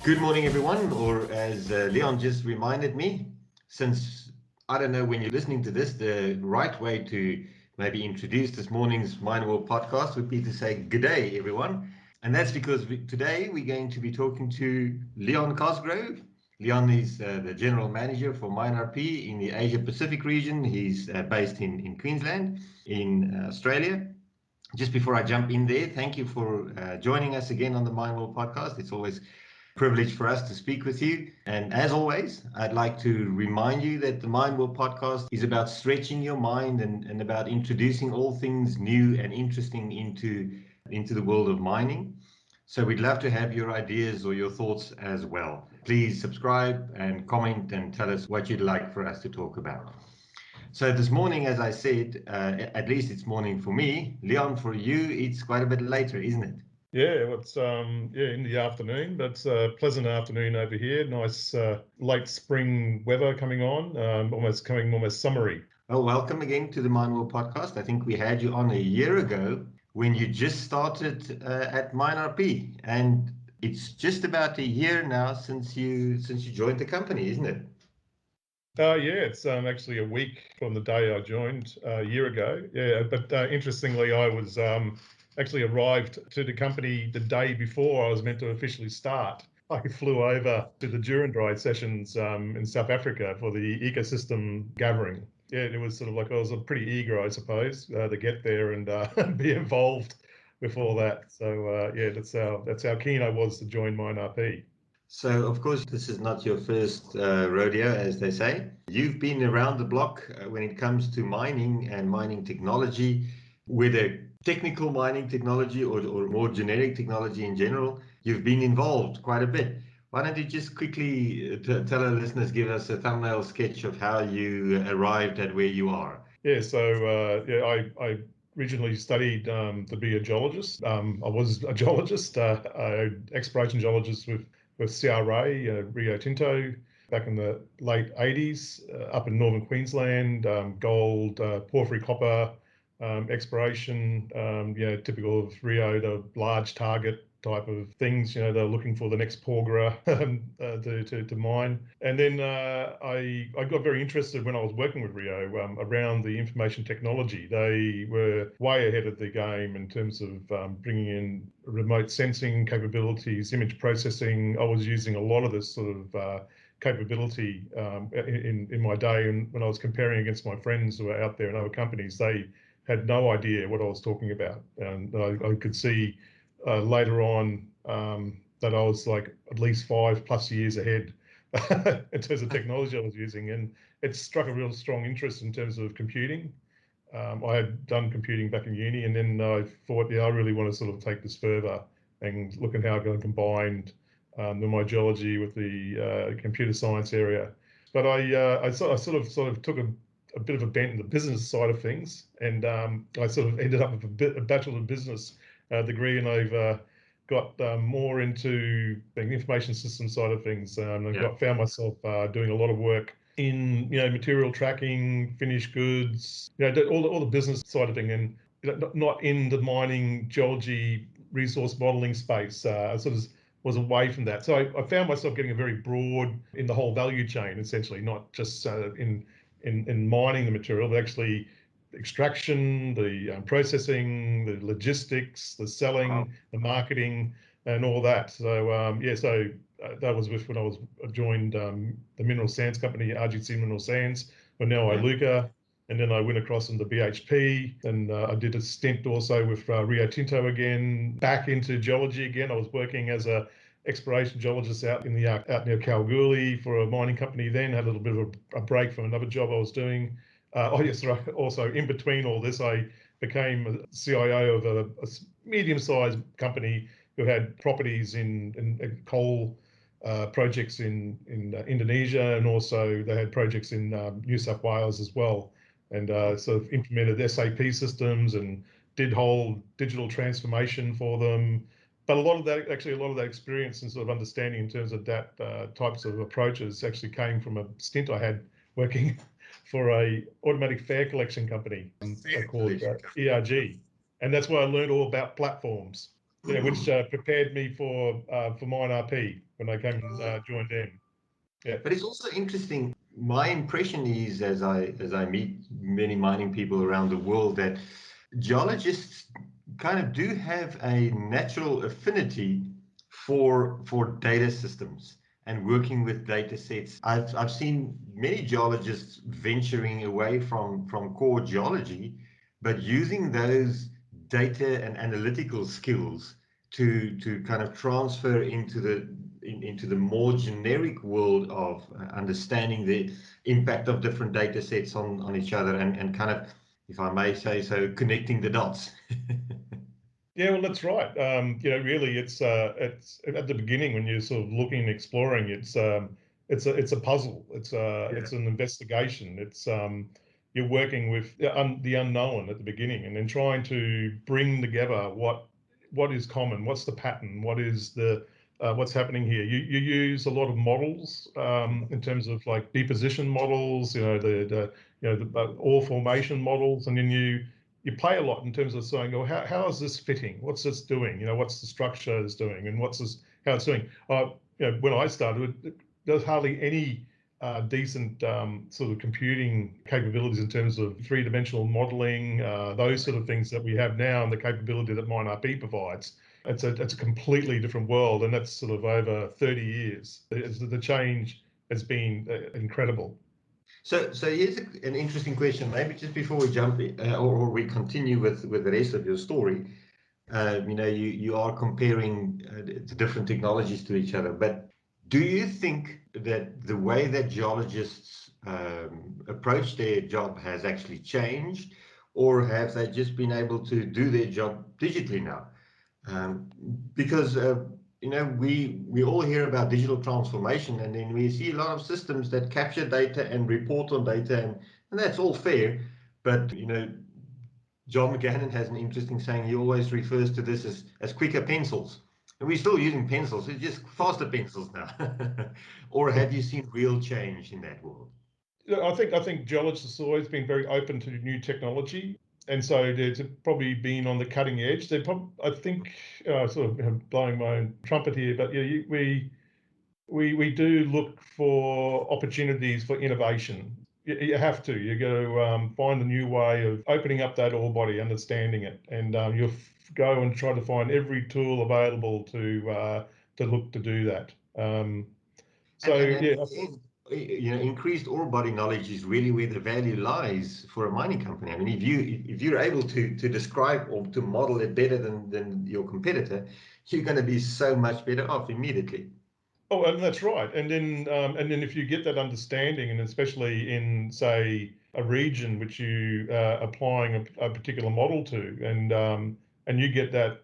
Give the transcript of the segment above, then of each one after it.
Good morning, everyone, or as Leon just reminded me, since I don't know when you're listening to this, the right way to maybe introduce this morning's MineRP podcast would be to say, good day, everyone. And that's because today we're going to be talking to Leon Cosgrove. Leon is the general manager for MineRP in the Asia Pacific region. He's based in Queensland, in Australia. Just before I jump in there, thank you for joining us again on the MineRP podcast. It's always a privilege for us to speak with you. And as always, I'd like to remind you that the MineRP podcast is about stretching your mind and about introducing all things new and interesting into the world of mining. So we'd love to have your ideas or your thoughts as well. Please subscribe and comment and tell us what you'd like for us to talk about. So this morning, as I said, at least it's morning for me. Leon, for you, it's quite a bit later, isn't it? Yeah, well, it's in the afternoon, but it's a pleasant afternoon over here. Nice late spring weather coming on, almost summery. Well, welcome again to the MineRP podcast. I think we had you on a year ago when you just started at MineRP, and it's just about a year now since you joined the company, isn't it? Yeah, it's actually a week from the day I joined a year ago. Yeah, but interestingly, I was actually arrived to the company the day before I was meant to officially start. I flew over to the Durandrai sessions in South Africa for the ecosystem gathering. Yeah, it was sort of like I was pretty eager, I suppose, to get there and be involved with all that. So yeah, that's how keen I was to join MineRP. So, of course, this is not your first rodeo, as they say. You've been around the block when it comes to mining and mining technology, whether technical mining technology or more generic technology in general. You've been involved quite a bit. Why don't you just quickly tell our listeners, give us a thumbnail sketch of how you arrived at where you are? Yeah, so yeah, I originally studied to be a geologist. I was a geologist, exploration geologist with CRA, Rio Tinto, back in the late 80s, up in northern Queensland, gold, porphyry copper exploration, typical of Rio, the large target type of things. They're looking for the next Porgera to mine. And then I got very interested when I was working with Rio around the information technology. They were way ahead of the game in terms of bringing in remote sensing capabilities, image processing. I was using a lot of this sort of capability in my day. And when I was comparing against my friends who were out there in other companies, they had no idea what I was talking about. And I could see later on that I was like at least 5+ years ahead in terms of technology I was using. And it struck a real strong interest in terms of computing. I had done computing back in uni, and then I thought, yeah, I really want to sort of take this further and look at how I can combine my geology with the computer science area. But I sort of took a bit of a bent in the business side of things, and I sort of ended up with a Bachelor of Business degree, and I've got more into the information system side of things. Found myself doing a lot of work in material tracking, finished goods, all the business side of thing, and not in the mining geology resource modeling space. I sort of was away from that. So I found myself getting a very broad in the whole value chain, essentially, not just in mining the material, but actually extraction, the processing, the logistics, the selling, the marketing, and all that. So that was when I joined the mineral sands company, RGC Mineral Sands, or now Iluka. And then I went across into BHP, and I did a stint also with Rio Tinto again, back into geology again. I was working as a exploration geologist out near Kalgoorlie for a mining company then, had a little bit of a break from another job I was doing. Also in between all this, I became a CIO of a medium-sized company who had properties in coal projects in Indonesia, and also they had projects in New South Wales as well, and sort of implemented SAP systems and did whole digital transformation for them. But a lot of that experience and sort of understanding in terms of that types of approaches actually came from a stint I had working for a automatic fare collection company called ERG. And that's where I learned all about platforms. Yeah, which prepared me for MineRP when I came and joined them. Yeah. But it's also interesting. My impression is, as I meet many mining people around the world, that geologists kind of do have a natural affinity for data systems and working with data sets. I've seen many geologists venturing away from core geology, but using those data and analytical skills to kind of transfer into the more generic world of understanding the impact of different data sets on each other and kind of, if I may say so, connecting the dots. Yeah, well, that's right. Really, it's at the beginning when you're sort of looking and exploring. It's a puzzle. It's an investigation. You're working with the unknown at the beginning, and then trying to bring together what is common, what's the pattern, what's happening here. You use a lot of models in terms of like deposition models, the ore formation models, and then you play a lot in terms of saying, oh, how is this fitting? What's this doing? What's the structure is doing, and how it's doing. When I started, there's hardly any decent sort of computing capabilities in terms of three-dimensional modeling, those sort of things that we have now, and the capability that MineRP provides. It's a completely different world, and that's sort of over 30 years. The change has been incredible. So here's an interesting question. Maybe just before we jump or we continue with the rest of your story, you are comparing the different technologies to each other. But do you think that the way that geologists approach their job has actually changed, or have they just been able to do their job digitally now? Because we all hear about digital transformation, and then we see a lot of systems that capture data and report on data, and that's all fair. But John McGannon has an interesting saying. He always refers to this as quicker pencils, and we're still using pencils. It's just faster pencils now. Or have you seen real change in that world? I think geologists have always been very open to new technology, and so they've probably been on the cutting edge. I think, sort of blowing my own trumpet here, but yeah, we do look for opportunities for innovation. You have to. You got to find a new way of opening up that ore body, understanding it, and you'll go and try to find every tool available to look to do that. Increased ore body knowledge is really where the value lies for a mining company. I mean, if you're able to describe or to model it better than your competitor, you're going to be so much better off immediately. Oh, and that's right. And then if you get that understanding, and especially in, say, a region which you applying a particular model to, and you get that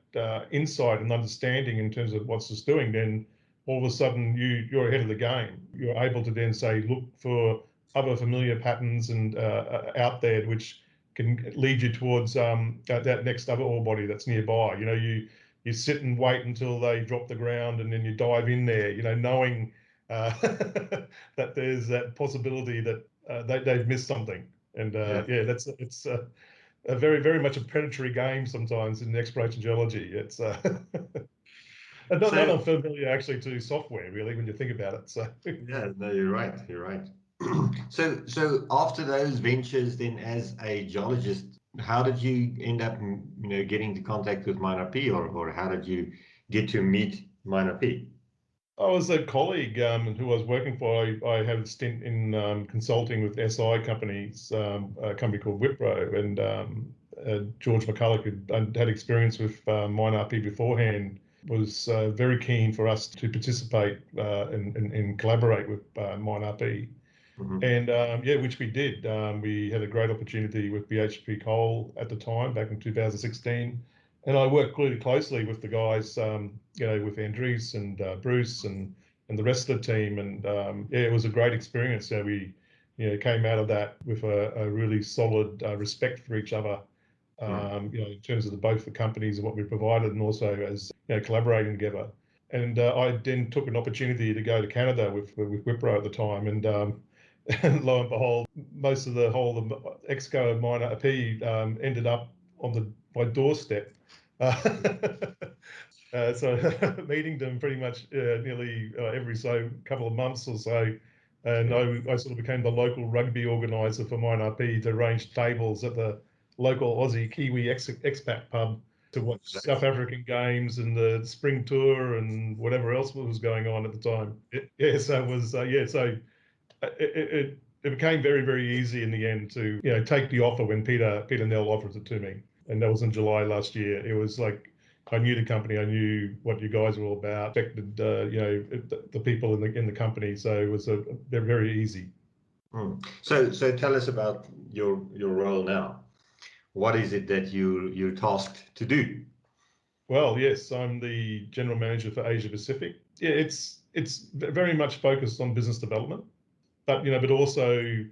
insight and understanding in terms of what's this doing, then all of a sudden you're ahead of the game. You're able to then say, look for other familiar patterns and out there which can lead you towards that next other ore body that's nearby. You sit and wait until they drop the ground, and then you dive in there, knowing that there's that possibility that they've missed something. And it's a very, very much a predatory game sometimes in exploration geology. It's not unfamiliar actually to software, really, when you think about it. So yeah, no, you're right. You're right. So after those ventures, then as a geologist, how did you end up, getting into contact with MineRP, or how did you get to meet MineRP? I was a colleague who I was working for. I had a stint in consulting with SI companies, a company called Wipro, and George McCulloch, who had experience with MineRP beforehand, was very keen for us to participate and collaborate with MineRP. Mm-hmm. And which we did. We had a great opportunity with BHP Coal at the time, back in 2016. And I worked really closely with the guys, with Andres and Bruce and the rest of the team. And it was a great experience. We came out of that with a really solid respect for each other, in terms of both the companies and what we provided, and also as collaborating together. And I then took an opportunity to go to Canada with Wipro at the time, and lo and behold, most of the whole exco of MineRP ended up on my doorstep. So meeting them pretty much nearly every couple of months or so. And I sort of became the local rugby organizer for MineRP to arrange tables at the local Aussie Kiwi expat pub to watch South African games and the spring tour and whatever else was going on at the time. So it was it became very, very easy in the end to take the offer when Peter Nell offered it to me, and that was in July last year. It was like I knew the company, I knew what you guys were all about, expected the people in the company, so it was very, very easy. So tell us about your role now. What is it that you're tasked to do? Well, yes, I'm the general manager for Asia Pacific. Yeah, it's very much focused on business development, but also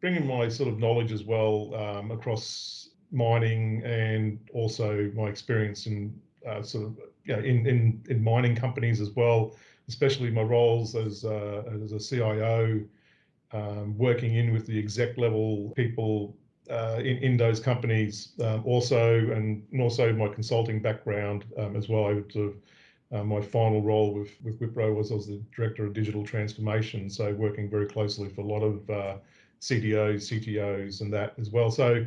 bringing my sort of knowledge as well across mining, and also my experience in sort of in mining companies as well, especially my roles as a CIO, working in with the exec level people in those companies, and also my consulting background as well. My final role with Wipro was as the director of digital transformation, so working very closely for a lot of CDOs, CTOs, and that as well. So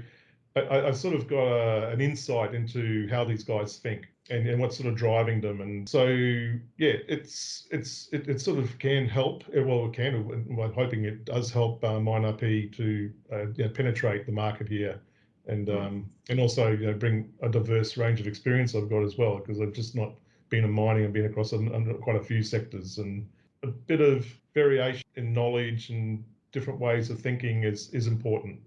I sort of got an insight into how these guys think and what's sort of driving them. And so, yeah, it sort of can help. Well, it can. I'm hoping it does help MineRP to penetrate the market here, and also bring a diverse range of experience I've got as well, because I've just not been in mining. I've been across quite a few sectors, and a bit of variation in knowledge and different ways of thinking is important.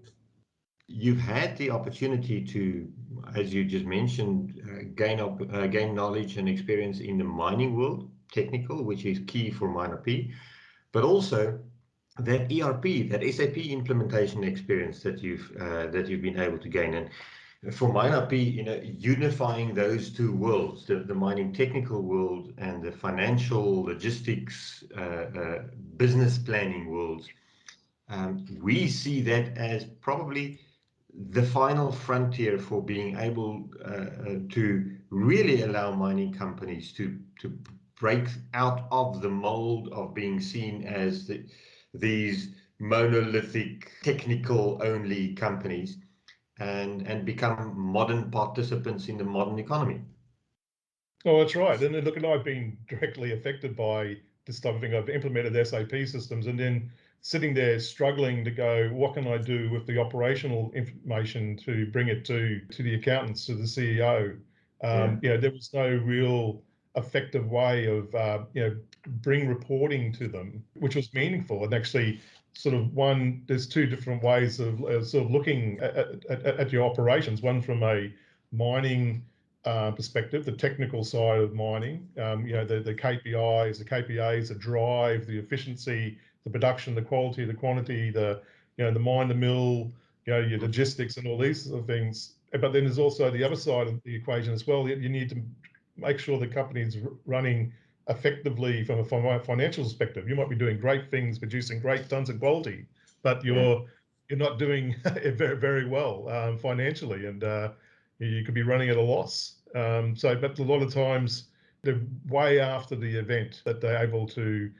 You've had the opportunity to, as you just mentioned, gain knowledge and experience in the mining world, technical, which is key for MineRP, but also that ERP, that SAP implementation experience that you've been able to gain. And for MineRP, unifying those two worlds, the mining technical world and the financial logistics, business planning worlds, we see that as probably the final frontier for being able to really allow mining companies to break out of the mold of being seen as these monolithic technical only companies, and become modern participants in the modern economy. Oh, that's right. And then look, I've been directly affected by this type of thing. I've implemented SAP systems, and then sitting there struggling to go, what can I do with the operational information to bring it to the accountants, to the CEO? There was no real effective way of bring reporting to them, which was meaningful. And actually, sort of there's two different ways of sort of looking at your operations. One from a mining perspective, the technical side of mining, the KPIs, the KPAs that drive the efficiency, the production, the quality, the quantity, the mine, the mill, your logistics, and all these sort of things. But then there's also the other side of the equation as well. You need to make sure the company is running effectively from a financial perspective. You might be doing great things, producing great tons of quality, but you're not doing it very, very well financially, and you could be running at a loss. But a lot of times they're way after the event that they're able to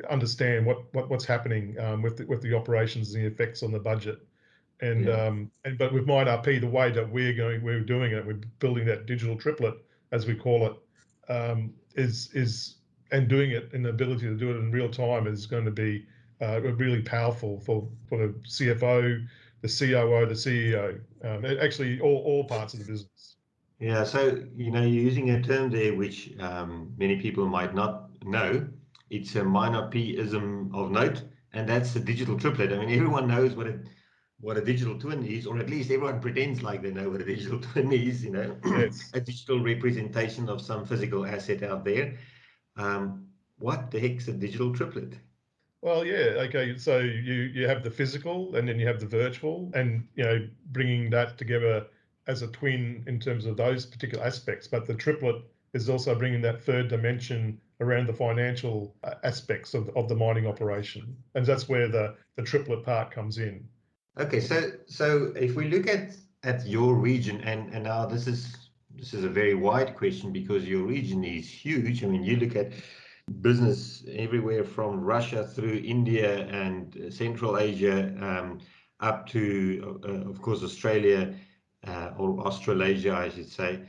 understand what's happening with the operations and the effects on the budget. But with MineRP, the way that we're doing it, we're building that digital triplet, as we call it, and doing it, and the ability to do it in real time is going to be really powerful for the CFO, the COO, the CEO, actually all parts of the business. Yeah, so you're using a term there which many people might not know. It's a MineRP-ism of note, and that's the digital triplet. I mean, everyone knows what a digital twin is, or at least everyone pretends like they know what a digital twin is. Yes. A digital representation of some physical asset out there. What the heck's a digital triplet? Well, yeah, okay. So you have the physical, and then you have the virtual, and bringing that together as a twin in terms of those particular aspects. But the triplet is also bringing that third dimension around the financial aspects of the mining operation, and that's where the triplet part comes in. Okay, so if we look at your region, and now this is this is a very wide question because your region is huge. I mean, you look at business everywhere from Russia through India and Central Asia, up to, of course, Australia, or Australasia, I should say.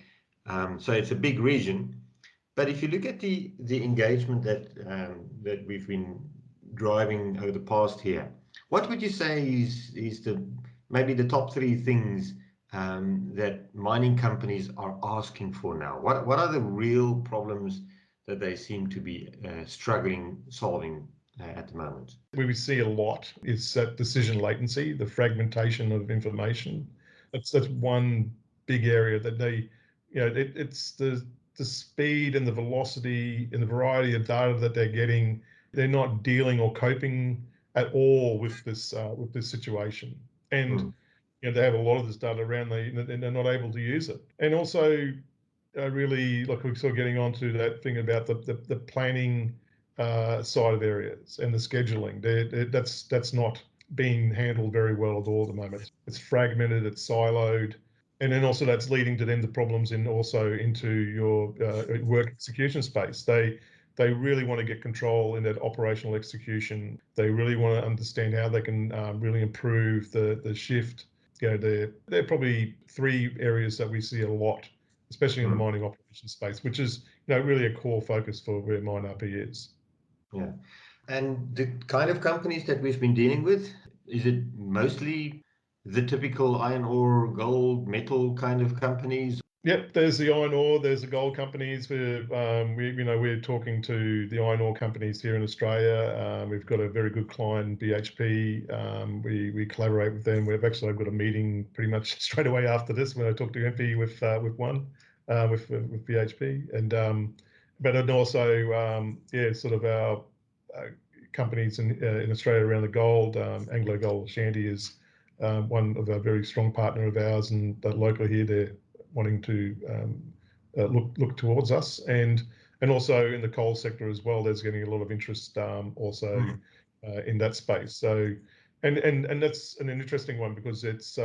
So it's a big region. But if you look at the engagement that we've been driving over the past year, what would you say is maybe the top three things that mining companies are asking for now? What are the real problems that they seem to be struggling solving at the moment? Where we see a lot is that decision latency, the fragmentation of information. That's one big area that they, it's the speed and the velocity and the variety of data that they're getting. They're not dealing or coping at all with this situation, and they have a lot of this data around, and they're not able to use it. And also, really, like we're sort of getting onto that thing about the planning side of areas and the scheduling. That's not being handled very well at all at the moment. It's fragmented, it's siloed, and then also that's leading to then the problems into your work execution space. They really want to get control in that operational execution. They really want to understand how they can really improve the shift. There are probably three areas that we see a lot, especially in the mining operations space, which is really a core focus for where MineRP is. Yeah. And the kind of companies that we've been dealing with, is it mostly the typical iron ore, gold, metal kind of companies? Yep, there's the iron ore, there's the gold companies. We're talking to the iron ore companies here in Australia. We've got a very good client, BHP. We collaborate with them. I've got a meeting pretty much straight away after this when I talk to Empie with BHP, and but then also sort of our companies in Australia around the gold. Anglo Gold Ashanti is one of our very strong partner of ours, and locally here they're wanting to look towards us, and also in the coal sector as well. There's getting a lot of interest also in that space. So, and that's an interesting one because it's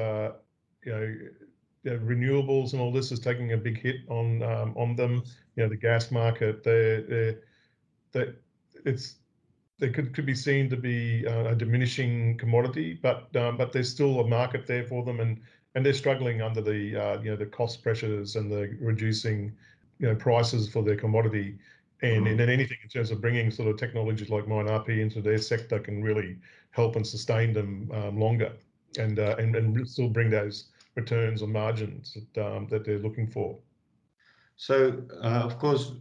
renewables and all this is taking a big hit on them. The gas market, they could be seen to be a diminishing commodity, but there's still a market there for them, and they're struggling under the cost pressures and the reducing prices for their commodity, and then anything in terms of bringing sort of technologies like MineRP into their sector can really help and sustain them longer, and still bring those returns or margins that they're looking for. So, of course,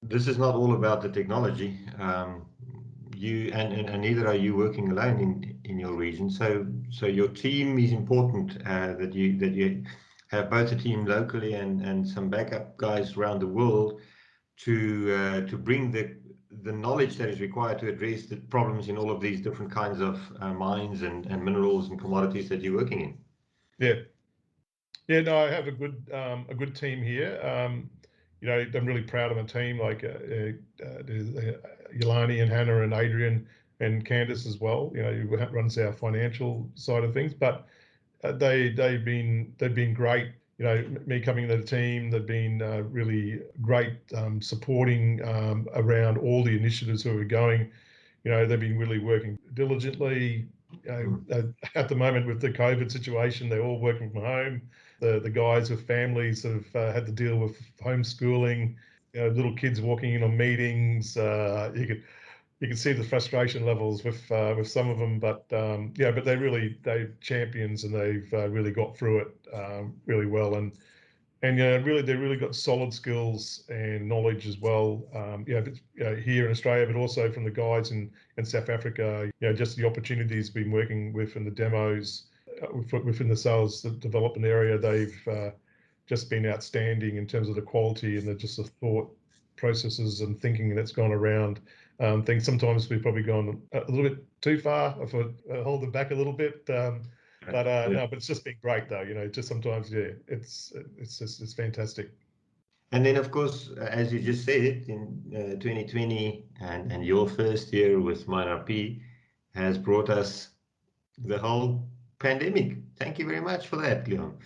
this is not all about the technology. You and neither are you working alone in your region. So your team is important. That you have both a team locally and some backup guys around the world to bring the knowledge that is required to address the problems in all of these different kinds of mines and minerals and commodities that you're working in. Yeah. No, I have a good team here. I'm really proud of my team, like Yolani and Hannah and Adrian and Candice as well. Who runs our financial side of things. But they've been great. Me coming to the team, they've been really great supporting around all the initiatives that we're going. They've been really working diligently. At the moment with the COVID situation, they're all working from home. The guys with families have had to deal with homeschooling, little kids walking in on meetings. You can see the frustration levels with some of them, but they're champions, and they've really got through it really well, and really they've really got solid skills and knowledge as well. Here in Australia, but also from the guys in South Africa. Just the opportunities we've been working with and the demos within the sales development area. They've just been outstanding in terms of the quality and the thought processes and thinking that's gone around things. Sometimes we've probably gone a little bit too far, if I hold them back a little bit. No, but it's just been great though. Just sometimes, it's fantastic. And then, of course, as you just said, in 2020 and your first year with MineRP has brought us the whole pandemic. Thank you very much for that, Leon.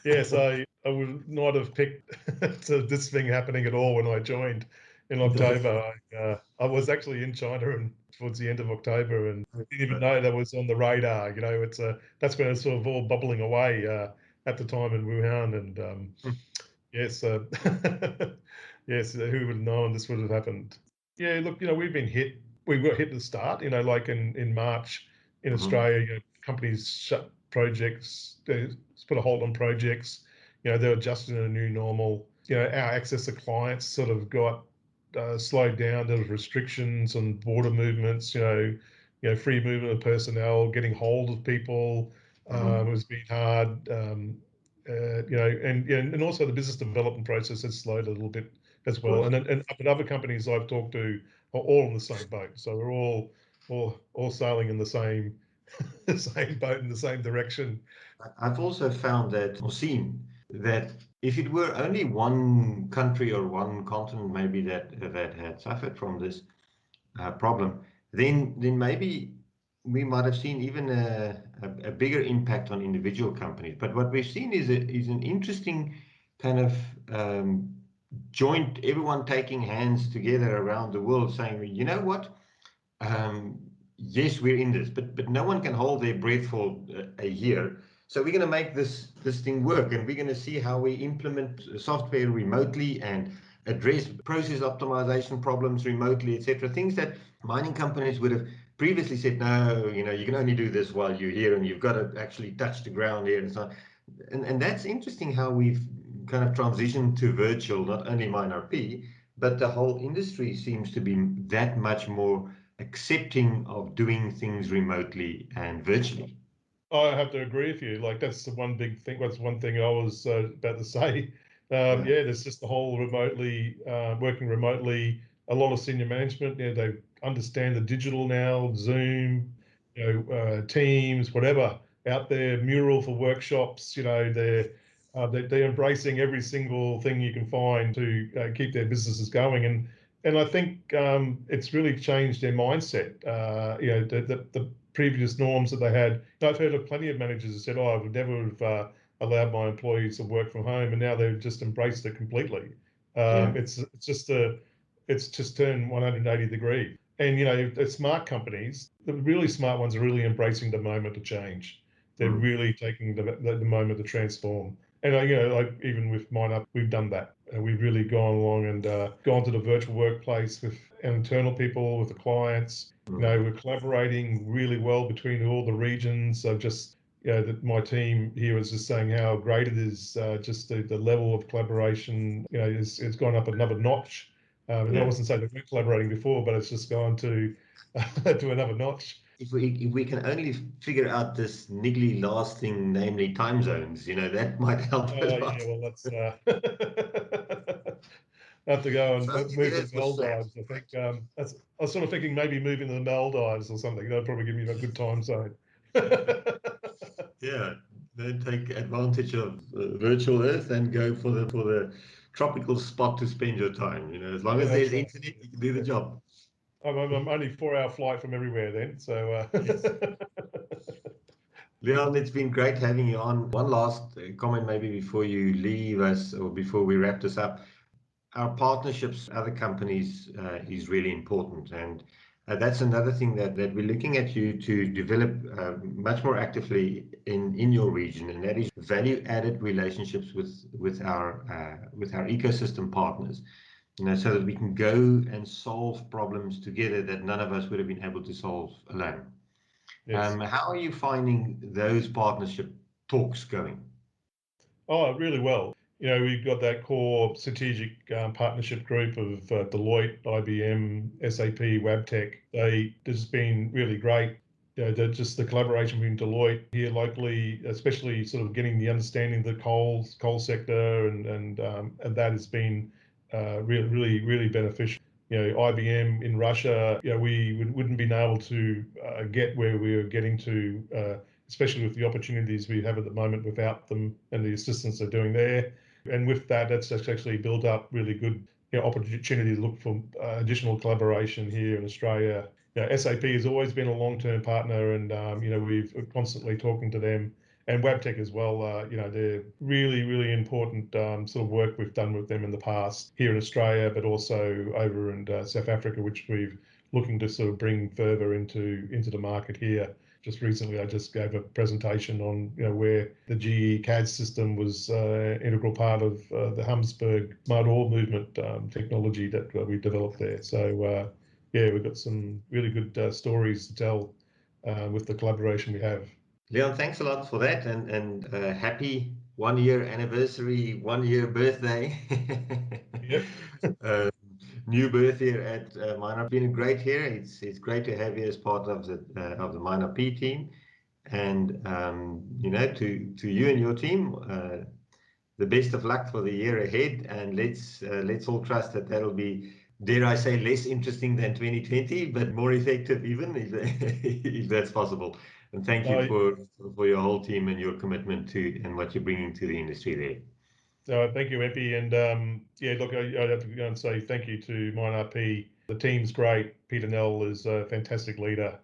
Yeah, so I would not have picked this thing happening at all when I joined in October. I was actually in China and towards the end of October, and didn't even know that was on the radar. It's that's when it's sort of all bubbling away at the time in Wuhan, and yes, yes, who would have known this would have happened? Yeah, look, we've been hit. We were hit at the start. Like in March in Australia, companies shut projects, they put a hold on projects. They're adjusting to a new normal. Our access to clients sort of got slowed down. There was restrictions on border movements. Free movement of personnel, getting hold of people has been hard. And also the business development process has slowed a little bit as well. But other companies I've talked to are all in the same boat. So we're all sailing in the same the same boat in the same direction. I've also found that, or seen that, if it were only one country or one continent maybe that had suffered from this problem, then maybe we might have seen even a bigger impact on individual companies. But what we've seen is an interesting kind of joint, everyone taking hands together around the world, saying, you know what, yes, we're in this, but no one can hold their breath for a year. So we're going to make this thing work, and we're going to see how we implement software remotely and address process optimization problems remotely, etc. Things that mining companies would have previously said, no, you can only do this while you're here, and you've got to actually touch the ground here and so on. And that's interesting how we've kind of transitioned to virtual, not only MineRP, but the whole industry seems to be that much more accepting of doing things remotely and virtually. I have to agree with you. Like, that's the one big thing. That's one thing I was about to say. Yeah, there's just the whole remotely working remotely. A lot of senior management, they understand the digital now, Zoom, Teams, whatever out there, Mural for workshops. They're embracing every single thing you can find to keep their businesses going. And I think it's really changed their mindset. The previous norms that they had. I've heard of plenty of managers who said, I would never have allowed my employees to work from home, and now they've just embraced it completely. It's just turned 180 degrees. And the smart companies, the really smart ones, are really embracing the moment to change. They're really taking the moment to transform. And like even with MineRP, we've done that. We've really gone along and gone to the virtual workplace with our internal people, with the clients. We're collaborating really well between all the regions. So just my team here is just saying how great it is. Just the level of collaboration, it's gone up another notch. And I wasn't saying that we're collaborating before, but it's just gone to to another notch. If we can only figure out this niggly last thing, namely time zones, that might help a lot. Yeah, well, that's I have to go and move to the Maldives. I think I was sort of thinking maybe moving to the Maldives or something. That'd probably give me a good time zone. Yeah, then take advantage of virtual Earth and go for the tropical spot to spend your time. As long as there's internet, you can do the job. I'm only 4-hour flight from everywhere then, so. Yes. Leon, it's been great having you on. One last comment maybe before you leave us, or before we wrap this up. Our partnerships with other companies is really important, and that's another thing that we're looking at you to develop much more actively in your region, and that is value-added relationships with our ecosystem partners, so that we can go and solve problems together that none of us would have been able to solve alone. Yes. How are you finding those partnership talks going? Oh, really well. We've got that core strategic partnership group of Deloitte, IBM, SAP, Wabtec. This has been really great. Just the collaboration between Deloitte here locally, especially sort of getting the understanding of the coal sector, and that has been really beneficial. IBM in Russia, we wouldn't been able to get where we were getting to, especially with the opportunities we have at the moment without them and the assistance they're doing there. And with that, that's actually built up really good opportunity to look for additional collaboration here in Australia. SAP has always been a long-term partner, and we're constantly talking to them and Wabtec as well. They're really important sort of work we've done with them in the past here in Australia, but also over in South Africa, which we've looking to sort of bring further into the market here. Just recently, I just gave a presentation on where the GE CAD system was integral part of the Humsberg smart ore movement technology that we developed there. So yeah, we've got some really good stories to tell with the collaboration we have. Leon, thanks a lot for that, and happy 1 year anniversary, 1 year birthday. Yep. New birth here at MineRP. Been great here. It's great to have you as part of the MineRP team, and to you and your team, the best of luck for the year ahead. And let's all trust that that'll be, dare I say, less interesting than 2020, but more effective even, if that's possible. And thank you for your whole team and your commitment to and what you're bringing to the industry there. So thank you, Empie. And yeah, look, I'd have to go and say thank you to MineRP. The team's great. Peter Nell is a fantastic leader,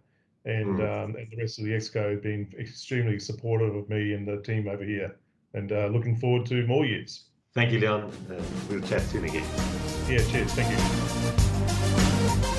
and the rest of the Exco have been extremely supportive of me and the team over here. And looking forward to more years. Thank you, Leon. We'll chat soon again. Yeah, cheers. Thank you.